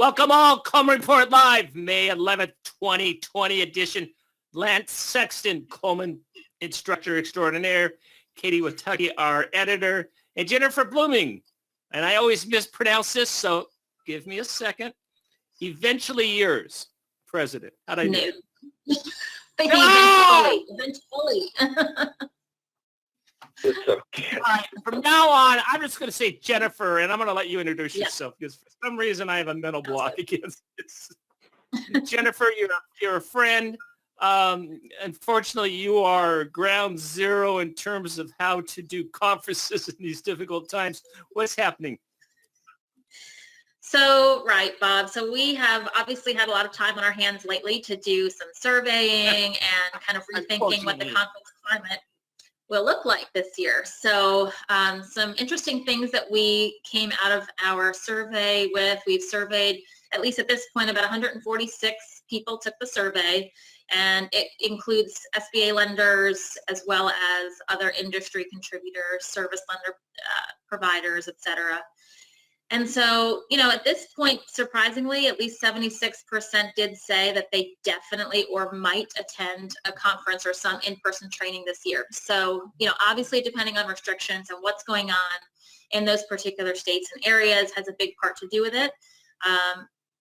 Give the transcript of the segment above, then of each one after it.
Welcome all, Coleman Report Live, May 11th, 2020 edition. Lance Sexton, Coleman Instructor Extraordinaire, Katie Wattucky, our editor, and Jennifer Blooming. And I always mispronounce this, so give me a second. Eventually yours, President. How'd I do? Eventually. All right, from now on, I'm just going to say Jennifer, and I'm going to let you introduce yourself because for some reason I have a mental block against this. Jennifer, you're a friend. Unfortunately, you are ground zero in terms of how to do conferences in these difficult times. What's happening? So, right, Bob. So we have obviously had a lot of time on our hands lately to do some surveying and kind of rethinking what the conference climate will look like this year. So some interesting things that we came out of our survey with. We've surveyed, at least at this point, about 146 people took the survey, and it includes SBA lenders as well as other industry contributors, service lender providers, et cetera. And so, at this point, surprisingly, at least 76% did say that they definitely or might attend a conference or some in-person training this year. So, obviously, depending on restrictions and what's going on in those particular states and areas has a big part to do with it.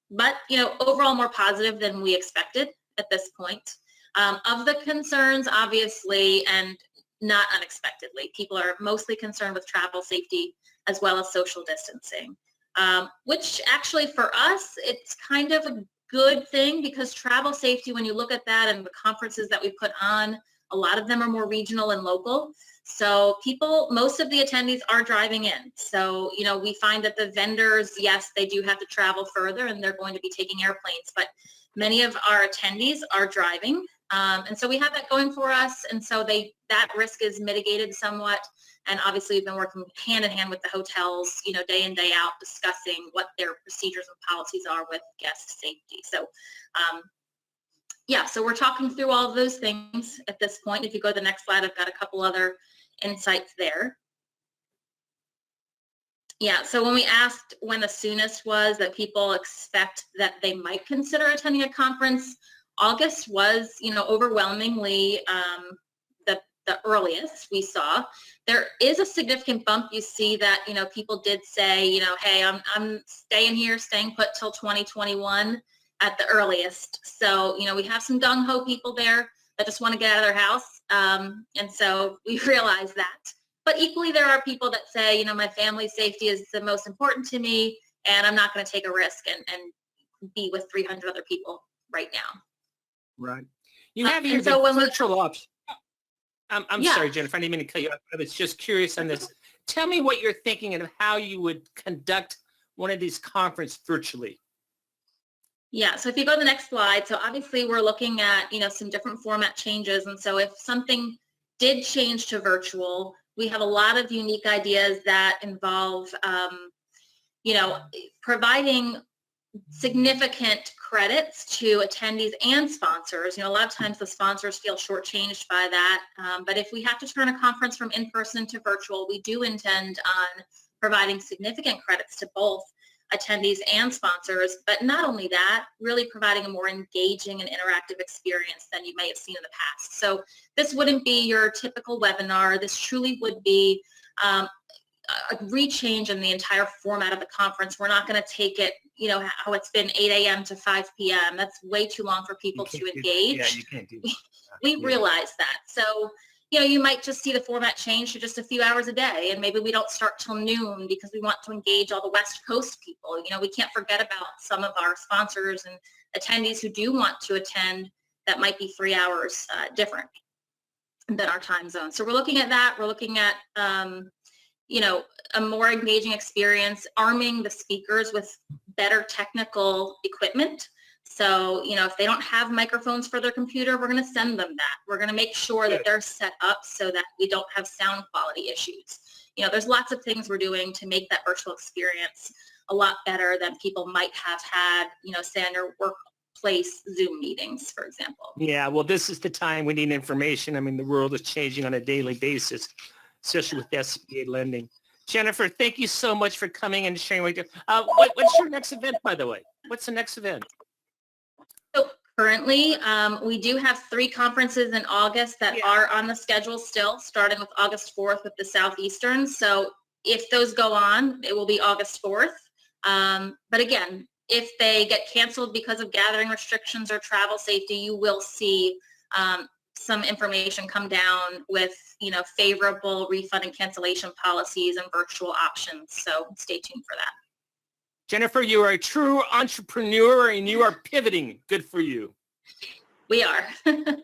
But, overall more positive than we expected at this point. Of the concerns, obviously, and not unexpectedly, people are mostly concerned with travel safety as well as social distancing, which actually for us, it's kind of a good thing because travel safety, when you look at that and the conferences that we put on, a lot of them are more regional and local. So most of the attendees are driving in. So, we find that the vendors, yes, they do have to travel further and they're going to be taking airplanes, but many of our attendees are driving. And so we have that going for us. And so that risk is mitigated somewhat. And obviously we've been working hand in hand with the hotels, day in, day out, discussing what their procedures and policies are with guest safety. So, so we're talking through all of those things at this point. If you go to the next slide, I've got a couple other insights there. Yeah, so when we asked when the soonest was that people expect that they might consider attending a conference, August was, overwhelmingly the earliest we saw. There is a significant bump. You see that, people did say, hey, I'm staying put till 2021 at the earliest. So, we have some gung-ho people there that just want to get out of their house. And so we realize that. But equally, there are people that say, my family's safety is the most important to me, and I'm not going to take a risk and be with 300 other people right now. Right. You have here the virtual option. I'm sorry, Jennifer, I didn't mean to cut you off. I was just curious on this. Tell me what you're thinking and how you would conduct one of these conferences virtually. Yeah, so if you go to the next slide, so obviously we're looking at, some different format changes. And so if something did change to virtual, we have a lot of unique ideas that involve, providing significant credits to attendees and sponsors. A lot of times the sponsors feel shortchanged by that. But if we have to turn a conference from in-person to virtual, we do intend on providing significant credits to both attendees and sponsors. But not only that, really providing a more engaging and interactive experience than you may have seen in the past. So this wouldn't be your typical webinar. This truly would be a rechange in the entire format of the conference. We're not going to take it, how it's been 8 a.m. to 5 p.m. That's way too long for people to engage. Yeah, you can't do that. We realize that. So, you might just see the format change to just a few hours a day, and maybe we don't start till noon because we want to engage all the West Coast people. We can't forget about some of our sponsors and attendees who do want to attend that might be 3 hours different than our time zone. So we're looking at that. We're looking at a more engaging experience, arming the speakers with better technical equipment. So, if they don't have microphones for their computer, we're going to send them that. We're going to make sure that they're set up so that we don't have sound quality issues. There's lots of things we're doing to make that virtual experience a lot better than people might have had, say in their workplace Zoom meetings, for example. Yeah, well, this is the time we need information. I mean, the world is changing on a daily basis, especially with SBA lending. Jennifer, thank you so much for coming and sharing with you. What's your next event, by the way? What's the next event? So currently, we do have 3 conferences in August that are on the schedule still, starting with August 4th with the Southeastern. So if those go on, it will be August 4th. But again, if they get canceled because of gathering restrictions or travel safety, you will see some information come down with, favorable refund and cancellation policies and virtual options. So stay tuned for that. Jennifer, you are a true entrepreneur and you are pivoting. Good for you. We are. Good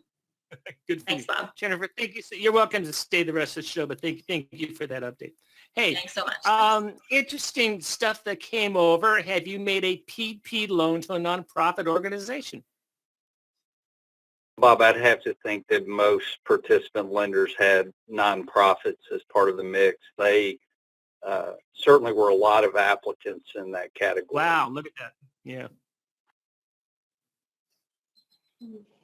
for Thanks, you. Bob. Jennifer, thank you. You're welcome to stay the rest of the show, but thank you for that update. Hey, thanks so much. Interesting stuff that came over. Have you made a PP loan to a nonprofit organization? Bob, I'd have to think that most participant lenders had nonprofits as part of the mix. They certainly were a lot of applicants in that category. Wow, look at that. Yeah.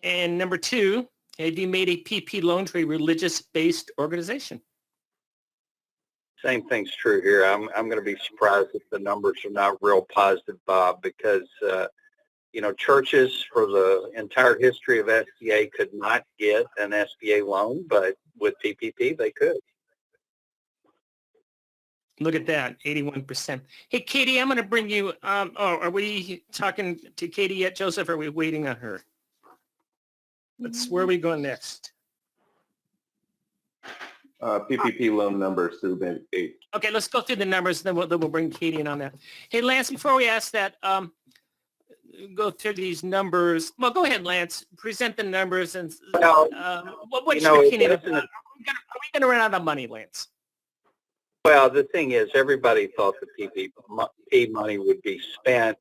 And number 2, have you made a PP loan to a religious-based organization? Same thing's true here. I'm going to be surprised if the numbers are not real positive, Bob, because churches for the entire history of SBA could not get an SBA loan, but with PPP they could. Look at that, 81%. Hey, Katie, I'm going to bring you. Are we talking to Katie yet, Joseph? Or are we waiting on her? Where are we going next? PPP loan numbers through May 8th. Okay, let's go through the numbers, then we'll bring Katie in on that. Hey, Lance, before we ask that, go through these numbers. Well, go ahead, Lance. Present the numbers and what's your opinion? Are we going to run out of money, Lance? Well, the thing is, everybody thought the PPP money would be spent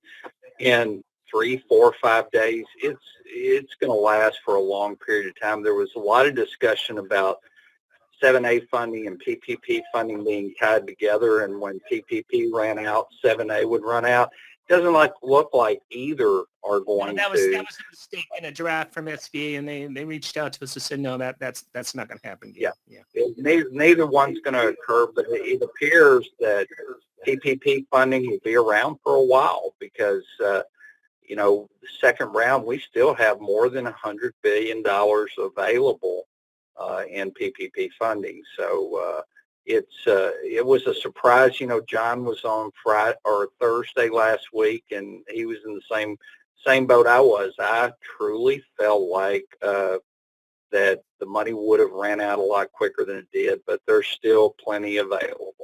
in 3, 4, 5 days. It's going to last for a long period of time. There was a lot of discussion about 7A funding and PPP funding being tied together, and when PPP ran out, 7A would run out. It doesn't look like either are going that was to. That was a mistake in a draft from SBA, and they reached out to us and said, no, that's not going to happen. Yeah. Neither one's going to occur, but it appears that PPP funding will be around for a while because, the second round, we still have more than $100 billion available in PPP funding. So it was a surprise. John was on Friday or Thursday last week, and he was in the same boat I was. I truly felt like that the money would have ran out a lot quicker than it did, but there's still plenty available.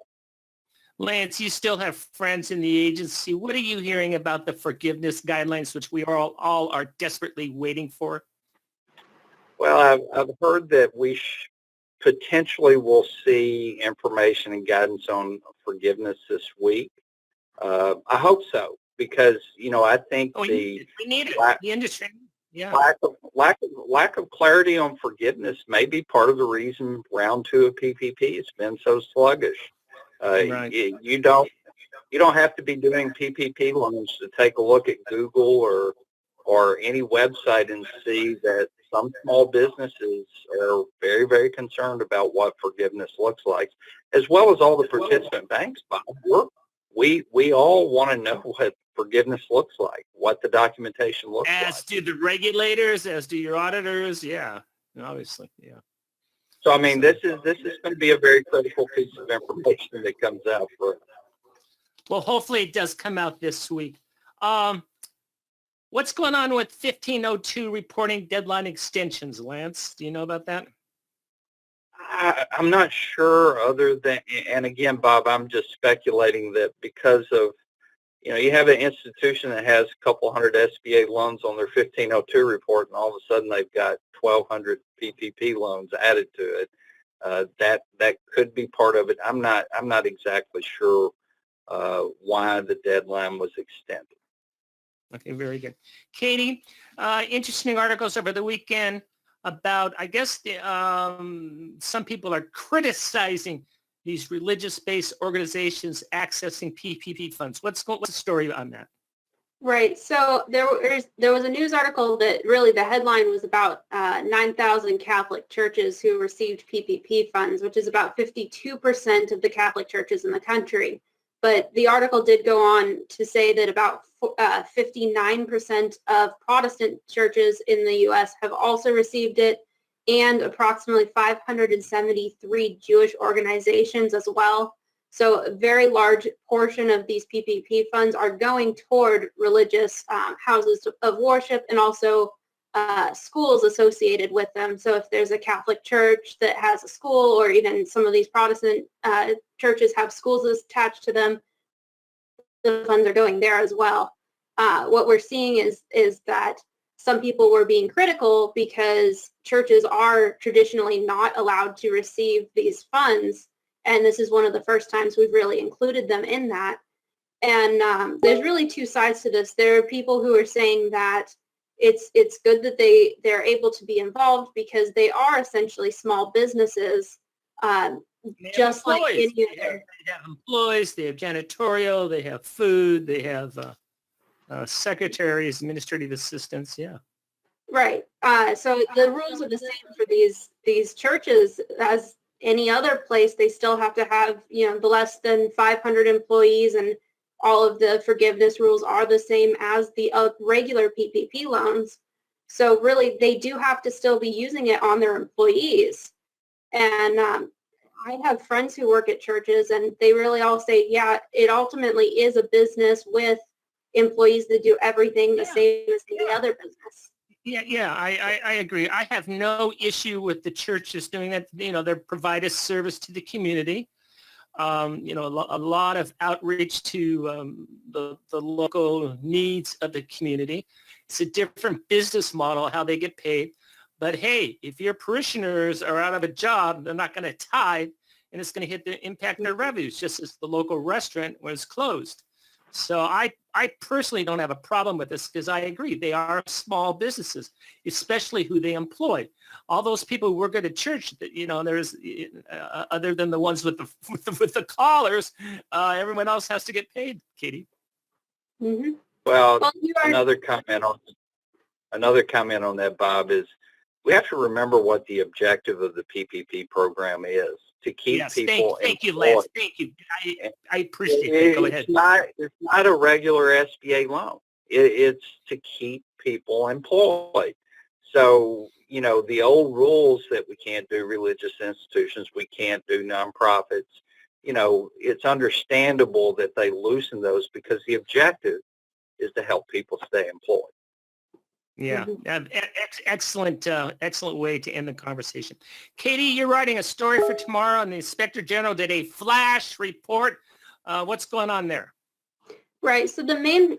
Lance, you still have friends in the agency. What are you hearing about the forgiveness guidelines, which we all are desperately waiting for? Well, I've heard that we potentially will see information and guidance on forgiveness this week. I hope so, because I think we need it. The industry, yeah. Lack of clarity on forgiveness may be part of the reason round 2 of PPP has been so sluggish. Right. You don't have to be doing PPP loans to take a look at Google or any website and see that some small businesses are very, very concerned about what forgiveness looks like, as well as all the participant banks. We all want to know what forgiveness looks like, what the documentation looks like. As do the regulators, as do your auditors. Yeah, obviously, yeah. So, this is going to be a very critical piece of information that comes out for us. Well, hopefully it does come out this week. What's going on with 1502 reporting deadline extensions, Lance? Do you know about that? I'm not sure, other than, and again, Bob, I'm just speculating that because of, you have an institution that has a couple hundred SBA loans on their 1502 report, and all of a sudden they've got 1,200 PPP loans added to it. That could be part of it. I'm not exactly sure why the deadline was extended. Okay, very good. Katie, interesting articles over the weekend about, I guess, some people are criticizing these religious-based organizations accessing PPP funds. What's the story on that? Right. So there was a news article that really the headline was about 9,000 Catholic churches who received PPP funds, which is about 52% of the Catholic churches in the country. But the article did go on to say that about 59% of Protestant churches in the U.S. have also received it, and approximately 573 Jewish organizations as well. So a very large portion of these PPP funds are going toward religious houses of worship and also schools associated with them. So if there's a Catholic church that has a school, or even some of these Protestant churches have schools attached to them, the funds are going there as well. What we're seeing is that some people were being critical because churches are traditionally not allowed to receive these funds. And this is one of the first times we've really included them in that. And there's really two sides to this. There are people who are saying that it's good that they're able to be involved because they are essentially small businesses, just like any other. They have employees, they have janitorial, they have food, they have secretaries, administrative assistants. Yeah. Right. So the rules are the same for these churches as any other place. They still have to have, the less than 500 employees, and all of the forgiveness rules are the same as the regular PPP loans. So really, they do have to still be using it on their employees. And I have friends who work at churches, and they really all say, yeah, it ultimately is a business with employees that do everything the same as any other business. Yeah, I agree. I have no issue with the churches doing that. They provide a service to the community. A lot of outreach to the local needs of the community. It's a different business model, how they get paid. But hey, if your parishioners are out of a job, they're not going to tithe, and it's going to impact their revenues, just as the local restaurant was closed. So I personally don't have a problem with this because I agree. They are small businesses, especially who they employ. All those people who work at a church, there's other than the ones with the callers, everyone else has to get paid, Katie. Mm-hmm. Well, another comment on that, Bob, is we have to remember what the objective of the PPP program is. To keep people thank you, Lance. Thank you. I appreciate it. Go ahead. It's not a regular SBA loan. It's to keep people employed. So, the old rules that we can't do religious institutions, we can't do nonprofits, it's understandable that they loosen those because the objective is to help people stay employed. Yeah, excellent way to end the conversation. Katie, you're writing a story for tomorrow, and the Inspector General did a flash report. What's going on there? Right. So the main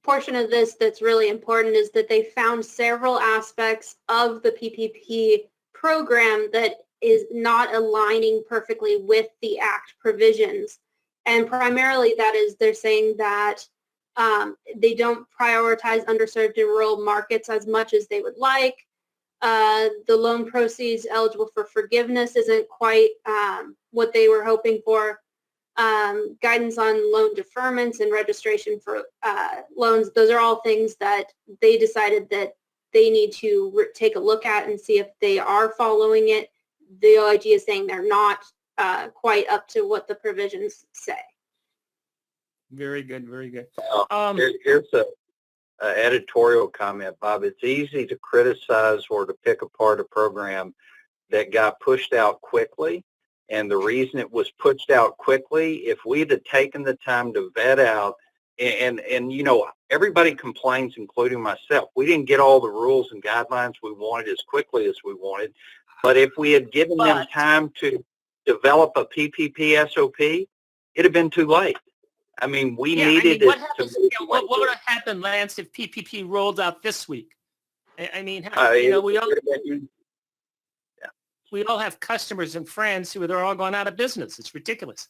portion of this that's really important is that they found several aspects of the PPP program that is not aligning perfectly with the Act provisions. And primarily that is they're saying that they don't prioritize underserved and rural markets as much as they would like. The loan proceeds eligible for forgiveness isn't quite what they were hoping for. Guidance on loan deferments and registration for loans, those are all things that they decided that they need to take a look at and see if they are following it. The OIG is saying they're not quite up to what the provisions say. Very good, very good. Here's a editorial comment, Bob. It's easy to criticize or to pick apart a program that got pushed out quickly. And the reason it was pushed out quickly, if we'd have taken the time to vet out, and everybody complains, including myself, we didn't get all the rules and guidelines we wanted as quickly as we wanted. But if we had given them time to develop a PPP SOP, it'd have been too late. I mean, we needed it to. What would have happened, Lance, if PPP rolled out this week? I mean, we all have customers and friends who are all going out of business. It's ridiculous.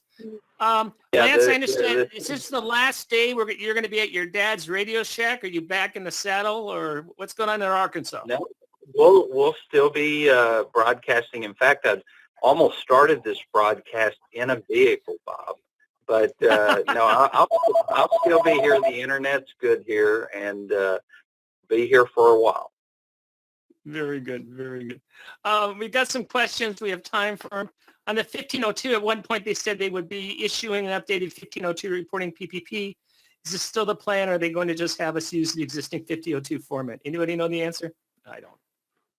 Lance, I understand. Is this the last day where you're going to be at your dad's Radio Shack? Are you back in the saddle, or what's going on in Arkansas? No, we'll still be broadcasting. In fact, I almost started this broadcast in a vehicle, Bob. But I'll still be here. The internet's good here, and be here for a while. Very good. Very good. We've got some questions. We have time for 'em. On the 1502, at one point they said they would be issuing an updated 1502 reporting PPP. Is this still the plan, or are they going to just have us use the existing 1502 format? Anybody know the answer? I don't.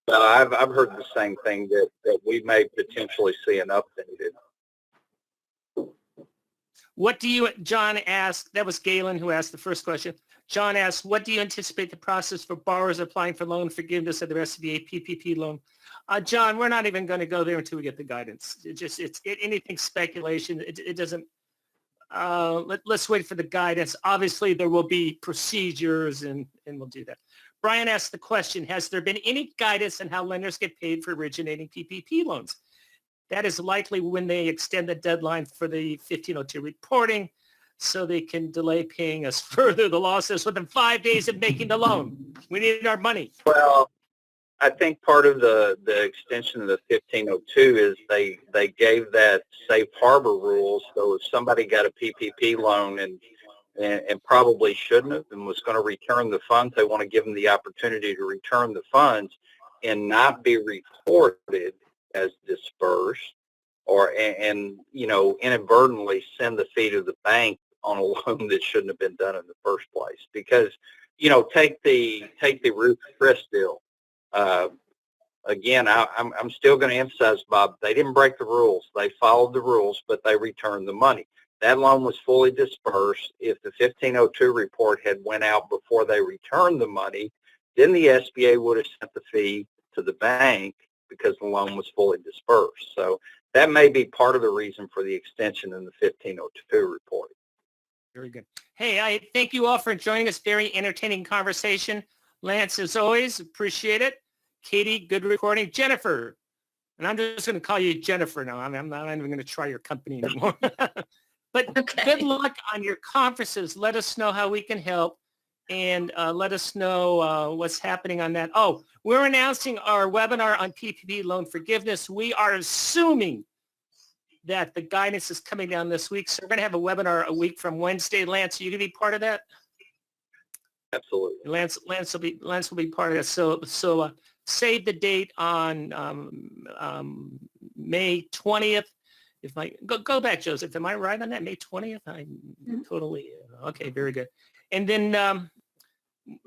Well, I've heard the same thing that we may potentially see an updated. What do you, John asked, that was Galen who asked the first question. John asked, what do you anticipate the process for borrowers applying for loan forgiveness of the SBA PPP loan? John, we're not even going to go there until we get the guidance. It's anything speculation. It doesn't, let's wait for the guidance. Obviously, there will be procedures and we'll do that. Brian asked the question, has there been any guidance on how lenders get paid for originating PPP loans? That is likely when they extend the deadline for the 1502 reporting so they can delay paying us further the losses within 5 days of making the loan. We need our money. Well, I think part of the extension of the 1502 is they gave that safe harbor rule. So if somebody got a PPP loan and probably shouldn't have and was going to return the funds, they want to give them the opportunity to return the funds and not be reported as dispersed or and inadvertently send the fee to the bank on a loan that shouldn't have been done in the first place. Because take the Ruth Chris deal. Again, I'm still going to emphasize, Bob, they didn't break the rules. They followed the rules, but they returned the money. That loan was fully dispersed. If the 1502 report had went out before they returned the money, then the SBA would have sent the fee to the bank because the loan was fully dispersed. So that may be part of the reason for the extension in the 1502 report. Very good. Hey, I thank you all for joining us. Very entertaining conversation. Lance, as always, appreciate it. Katie, good recording. Jennifer, and I'm just going to call you Jennifer now. I'm not even going to try your company anymore. But Okay. Good luck on your conferences. Let us know how we can help, and let us know what's happening on that. Oh, we're announcing our webinar on PPP loan forgiveness. We are assuming that the guidance is coming down this week. So we're going to have a webinar a week from Wednesday. Lance, are you going to be part of that? Absolutely. Lance will be part of that. So save the date on May 20th. If I go back, Joseph, am I right on that? May 20th? I'm totally okay. Very good. And then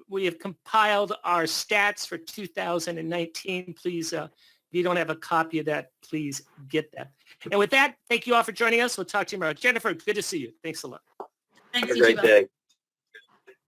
we have compiled our stats for 2019. Please, if you don't have a copy of that, please get that. And with that, thank you all for joining us. We'll talk to you tomorrow. Jennifer, good to see you. Thanks a lot. Thanks, Have a you too, great Bob. day.